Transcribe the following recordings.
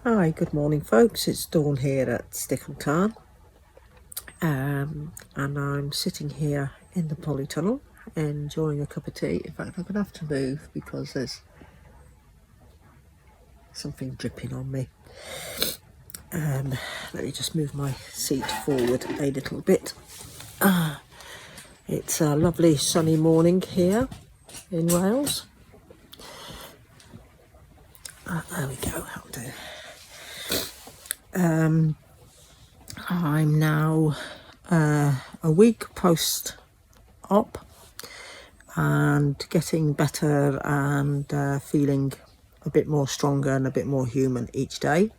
Hi, good morning folks, it's Dawn here at Stickletarn, and I'm sitting here in the polytunnel enjoying a cup of tea. In fact, I'm going to have to move because there's something dripping on me. Let me just move my seat forward a little bit. It's a lovely sunny morning here in Wales. There we go, that'll do. I'm now a week post-op and getting better and feeling a bit more stronger and a bit more human each day.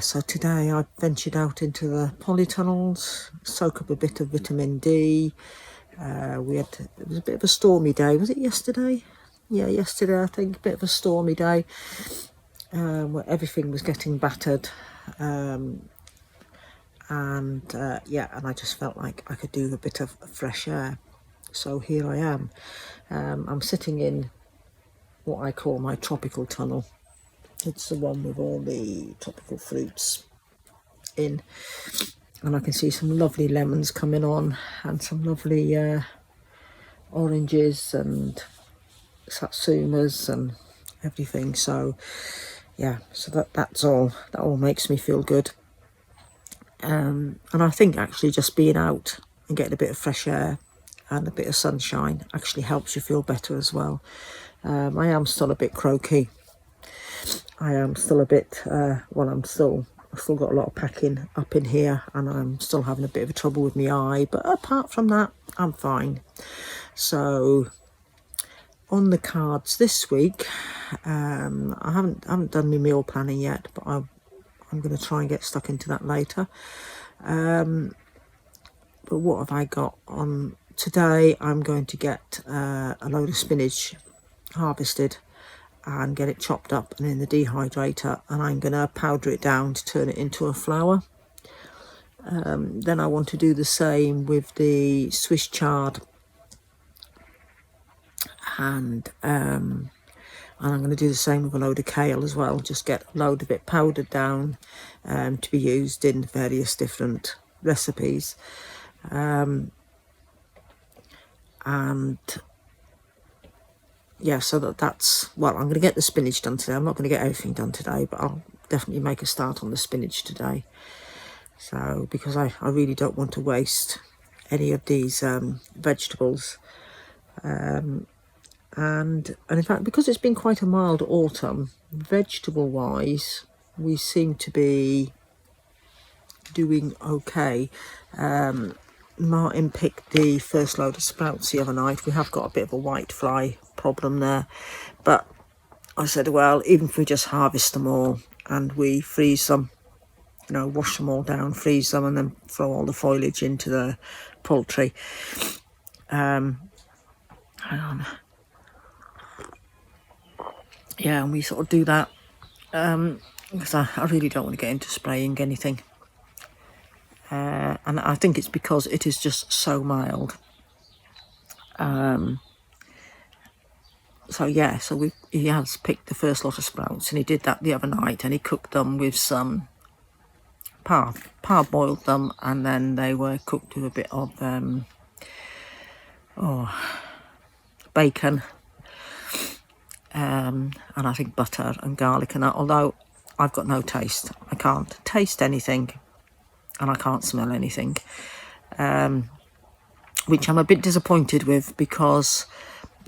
So today I ventured out into the polytunnels, soak up a bit of vitamin D. It was a bit of a stormy day. Was it yesterday? Yeah, yesterday I think, a bit of a stormy day where everything was getting battered. And I just felt like I could do a bit of fresh air. So here I am. I'm sitting in what I call my tropical tunnel. It's the one with all the tropical fruits in, and I can see some lovely lemons coming on and some lovely oranges and satsumas and everything. So yeah, so that all makes me feel good. And I think actually just being out and getting a bit of fresh air and a bit of sunshine actually helps you feel better as well. I am still a bit croaky. I am still a bit, I've still got a lot of packing up in here and I'm still having a bit of trouble with my eye. But apart from that, I'm fine. So on the cards this week, I haven't done my meal planning yet, but I'm going to try and get stuck into that later. But what have I got on today? I'm going to get a load of spinach harvested and get it chopped up and in the dehydrator, and I'm going to powder it down to turn it into a flour. Then I want to do the same with the Swiss chard, and I'm going to do the same with a load of kale as well. Just get a load of it powdered down to be used in various different recipes. So that's I'm going to get the spinach done today. I'm not going to get everything done today, but I'll definitely make a start on the spinach today. So because I really don't want to waste any of these vegetables. And in fact, because it's been quite a mild autumn, vegetable wise, we seem to be doing okay. Martin picked the first load of sprouts the other night. We have got a bit of a white fly problem there, but I said, well, even if we just harvest them all and we freeze them, wash them all down, freeze them, and then throw all the foliage into the poultry. Hang on. Yeah, and we sort of do that because I really don't want to get into spraying anything. And I think it's because it is just so mild. So he has picked the first lot of sprouts, and he did that the other night, and he cooked them with some parboiled them, and then they were cooked with a bit of bacon, and I think butter and garlic and that. Although I've got no taste, I can't taste anything, and I can't smell anything, which I'm a bit disappointed with because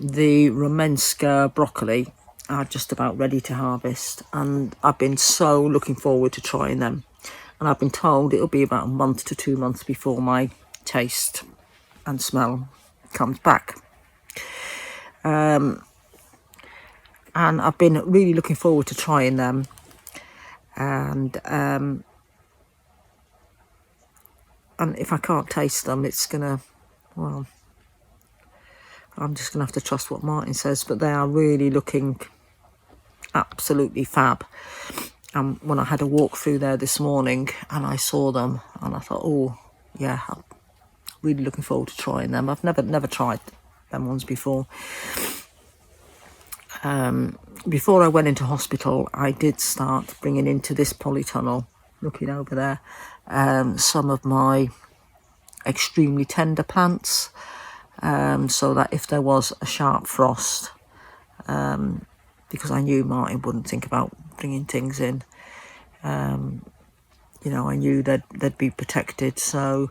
the Romenska broccoli are just about ready to harvest, and I've been so looking forward to trying them. And I've been told it'll be about a month to 2 months before my taste and smell comes back. And I've been really looking forward to trying them. And if I can't taste them, I'm just going to have to trust what Martin says. But they are really looking absolutely fab. And when I had a walk through there this morning and I saw them, and I thought, oh yeah, I'm really looking forward to trying them. I've never tried them ones before. Before I went into hospital, I did start bringing into this polytunnel, looking over there, some of my extremely tender plants, so that if there was a sharp frost, because I knew Martin wouldn't think about bringing things in, you know, I knew they'd be protected. So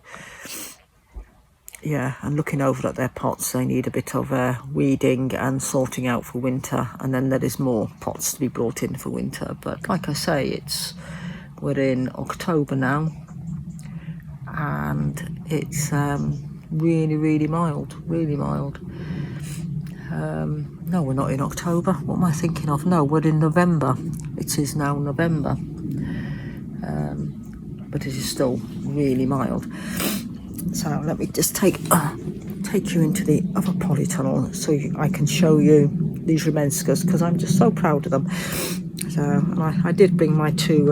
yeah, and looking over at their pots, they need a bit of weeding and sorting out for winter, and then there is more pots to be brought in for winter. But like I say, we're in October now, and it's really mild, really mild. No, we're not in October. What am I thinking of? No, we're in November. It is now November, but it is still really mild. So let me just take you into the other polytunnel so I can show you these Romenskas, because I'm just so proud of them. So I did bring my two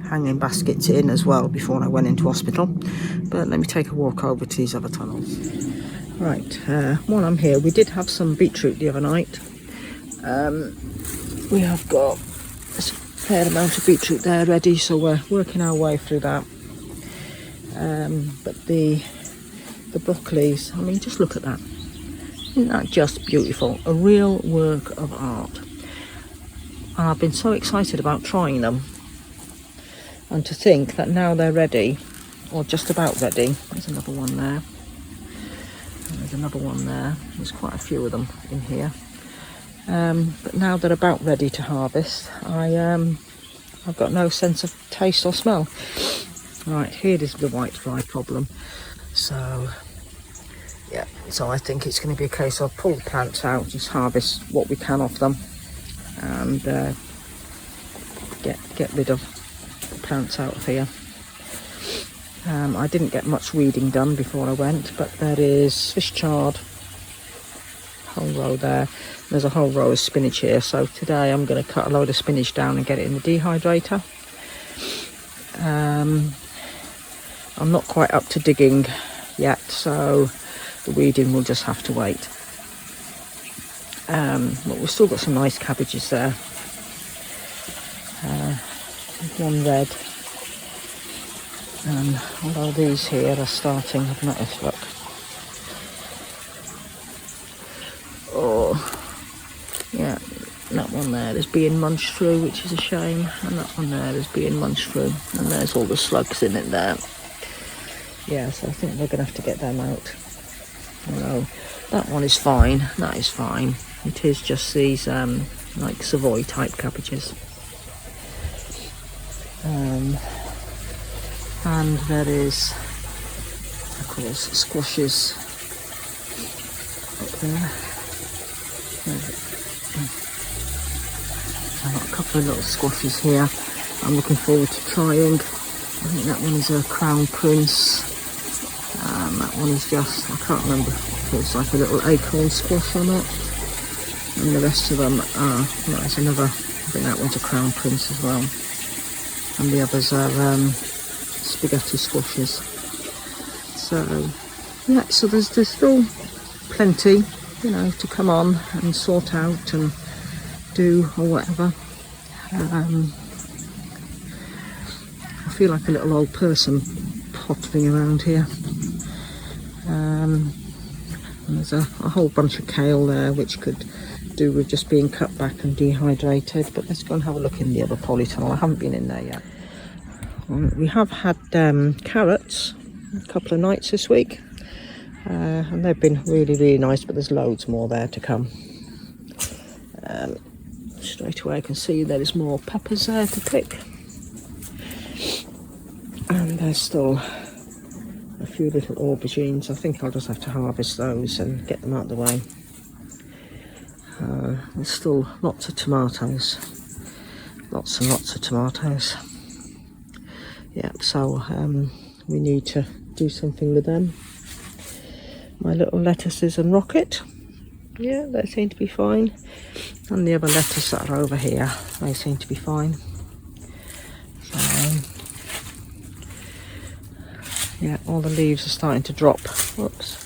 hanging baskets in as well before I went into hospital. But let me take a walk over to these other tunnels. Right, while I'm here, we did have some beetroot the other night. We have got a fair amount of beetroot there ready, so we're working our way through that. But the broccolis, I mean, just look at that. Isn't that just beautiful? A real work of art. And I've been so excited about trying them. And to think that now they're ready, or just about ready. There's another one there. And there's another one there. There's quite a few of them in here. But now they're about ready to harvest, I've got no sense of taste or smell. Right, here is the white fly problem. So yeah, so I think it's going to be a case of pull the plants out, just harvest what we can off them, and get rid of the plants out of here. I didn't get much weeding done before I went, but there is fish chard, whole row there. There's a whole row of spinach here, so today I'm going to cut a load of spinach down and get it in the dehydrator. I'm not quite up to digging yet, so the weeding will just have to wait. But we've still got some nice cabbages there. One red. Although these here are starting, I've noticed, look. Oh, yeah, that one there is being munched through, which is a shame. And that one there is being munched through. And there's all the slugs in it there. Yeah, so I think we're going to have to get them out. Although that one is fine, that is fine. It is just these like Savoy type cabbages. And there is, of course, squashes up there. I've got a couple of little squashes here I'm looking forward to trying. I think that one is a Crown Prince. That one is just, I can't remember if it's like a little acorn squash or not. And the rest of them are, well, there's another, I think that one's a Crown Prince as well. And the others are spaghetti squashes. So, yeah, so there's still plenty, you know, to come on and sort out and do or whatever. I feel like a little old person pottering around here. And there's a whole bunch of kale there which could do with just being cut back and dehydrated, but let's go and have a look in the other polytunnel. I haven't been in there yet. We have had carrots a couple of nights this week, and they've been really nice, but there's loads more there to come. Straight away I can see there is more peppers there to pick, and there's still a few little aubergines. I think I'll just have to harvest those and get them out of the way. There's still lots of tomatoes, lots and lots of tomatoes. Yeah, so we need to do something with them. My little lettuces and rocket, yeah, they seem to be fine. And the other lettuce that are over here, they seem to be fine. So, yeah, all the leaves are starting to drop, whoops,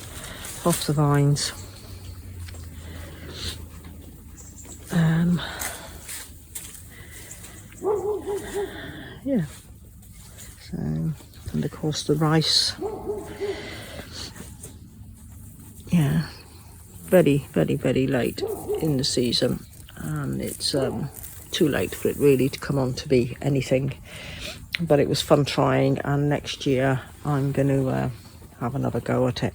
off the vines. Yeah, so, and of course the rice, yeah, very late in the season, and it's too late for it really to come on to be anything, but it was fun trying, and next year I'm going to have another go at it.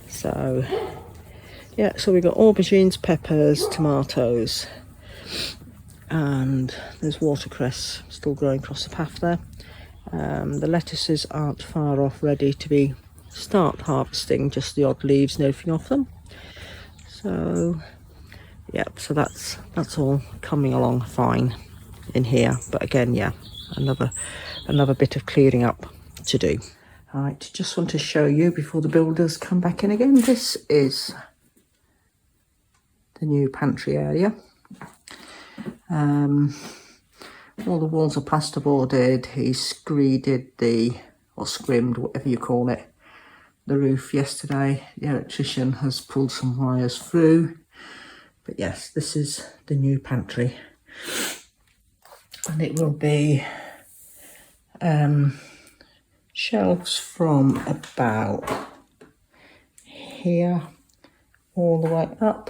So yeah, so we got aubergines, peppers, tomatoes, and there's watercress still growing across the path there. The lettuces aren't far off ready to start harvesting, just the odd leaves and everything off them. So yeah, so that's all coming along fine in here, but again, yeah, another bit of clearing up to do. All right, just want to show you before the builders come back in again, this is the new pantry area. All the walls are plasterboarded. He screeded or scrimmed, whatever you call it, the roof yesterday. The electrician has pulled some wires through. But yes, this is the new pantry. And it will be shelves from about here all the way up.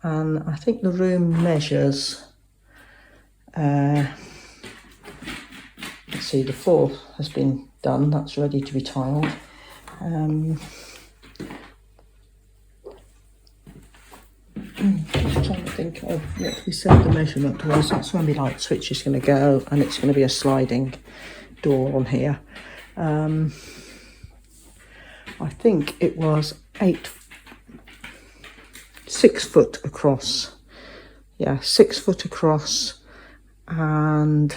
And I think the room measures, let's see, the floor has been done, that's ready to be tiled. Just trying to think of what we set the measurement was. That's where my light switch is going to go, and it's going to be a sliding door on here. I think it was 6 foot across. Yeah, 6 foot across, and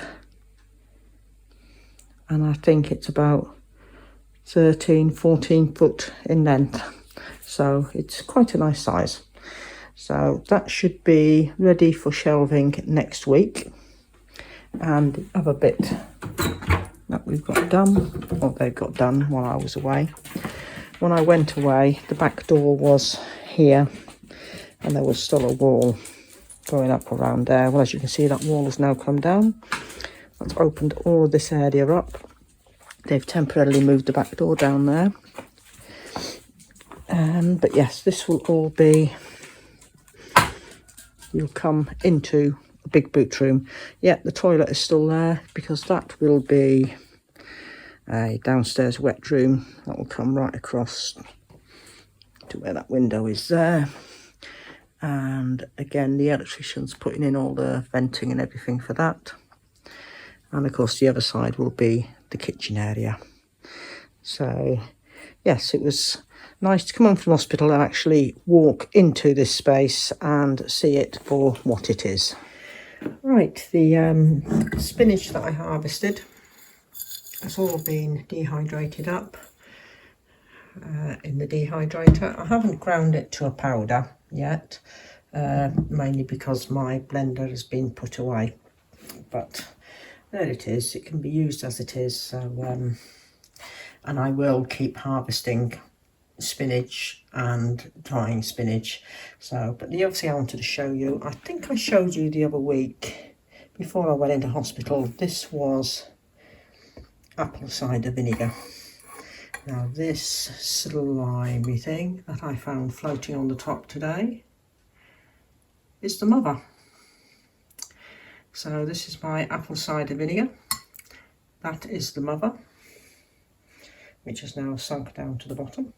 I think it's about 13-14 foot in length, so it's quite a nice size. So that should be ready for shelving next week. And the other bit that we've got done, or they've got done while I was away, when I went away, the back door was here and there was still a wall going up around there. Well, as you can see, that wall has now come down. That's opened all of this area up. They've temporarily moved the back door down there. But yes, this will all be, you'll come into a big boot room. Yeah, the toilet is still there because that will be a downstairs wet room that will come right across to where that window is there. And again, the electrician's putting in all the venting and everything for that. And of course the other side will be the kitchen area. So yes, it was nice to come home from hospital and actually walk into this space and see it for what it is. Right, the spinach that I harvested has all been dehydrated up in the dehydrator. I haven't ground it to a powder yet, mainly because my blender has been put away, but there it is. It can be used as it is. So and I will keep harvesting spinach and drying spinach. So, but the other thing I wanted to show you, I think I showed you the other week before I went into hospital, this was apple cider vinegar. Now this slimy thing that I found floating on the top today is the mother. So this is my apple cider vinegar. That is the mother, which has now sunk down to the bottom.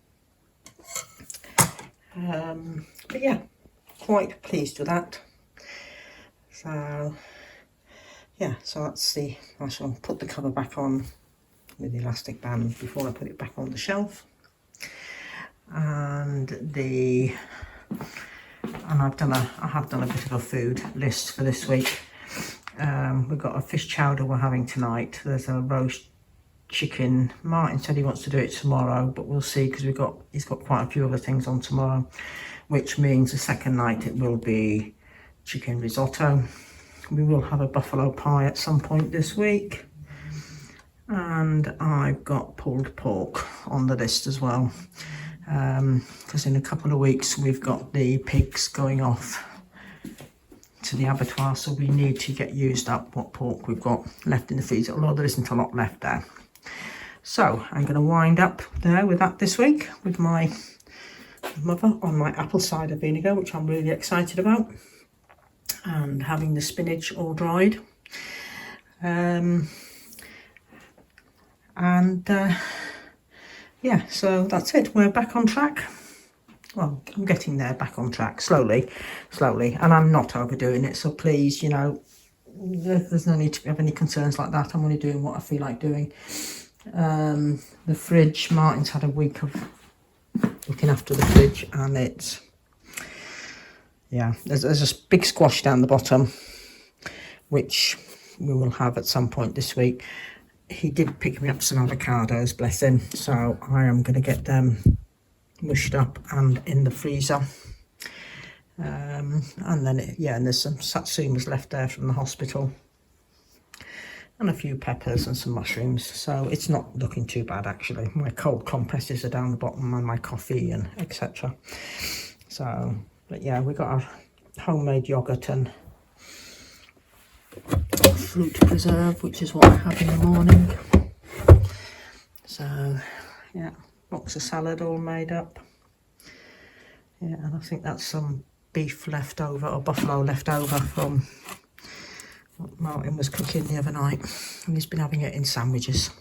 But yeah, quite pleased with that. So yeah, so that's I shall put the cover back on with the elastic band before I put it back on the shelf. And I have done a bit of a food list for this week. We've got a fish chowder we're having tonight. There's a roast chicken. Martin said he wants to do it tomorrow, but we'll see, because he's got quite a few other things on tomorrow, which means the second night it will be chicken risotto. We will have a buffalo pie at some point this week, and I've got pulled pork on the list as well, because in a couple of weeks we've got the pigs going off to the abattoir, so we need to get used up what pork we've got left in the freezer, although there isn't a lot left there. So I'm going to wind up there with that this week with my mother on my apple cider vinegar, which I'm really excited about, and having the spinach all dried. Yeah, so that's it. We're back on track. Well, I'm getting there, back on track, slowly, and I'm not overdoing it. So please, you know, there's no need to have any concerns like that. I'm only doing what I feel like doing. The fridge, Martin's had a week of looking after the fridge, and it's, yeah, there's a big squash down the bottom, which we will have at some point this week. He did pick me up some avocados, bless him, so I am going to get them mushed up and in the freezer. And then, and there's some satsumas left there from the hospital, and a few peppers and some mushrooms, so it's not looking too bad actually. My cold compresses are down the bottom, and my coffee and etc. So, but yeah, we got our homemade yogurt and fruit preserve, which is what I have in the morning. So yeah, box of salad all made up. Yeah, and I think that's some beef left over, or buffalo left over from what Martin was cooking the other night, and he's been having it in sandwiches.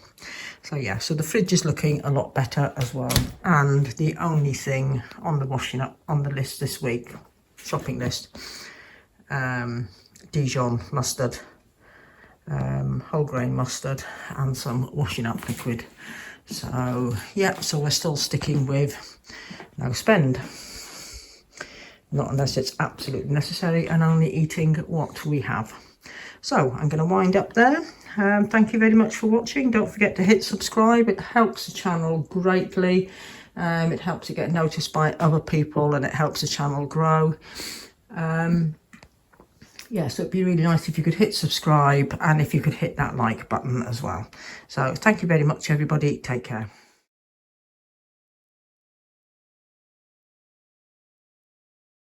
So yeah, so the fridge is looking a lot better as well. And the only thing on the washing up on the list this week, shopping list, Dijon mustard, whole grain mustard, and some washing up liquid. So yeah, so we're still sticking with no spend, not unless it's absolutely necessary, and only eating what we have. So I'm going to wind up there. Thank you very much for watching. Don't forget to hit subscribe. It helps the channel greatly. It helps it get noticed by other people, and it helps the channel grow. Yeah, so it'd be really nice if you could hit subscribe, and if you could hit that like button as well. So thank you very much, everybody. Take care.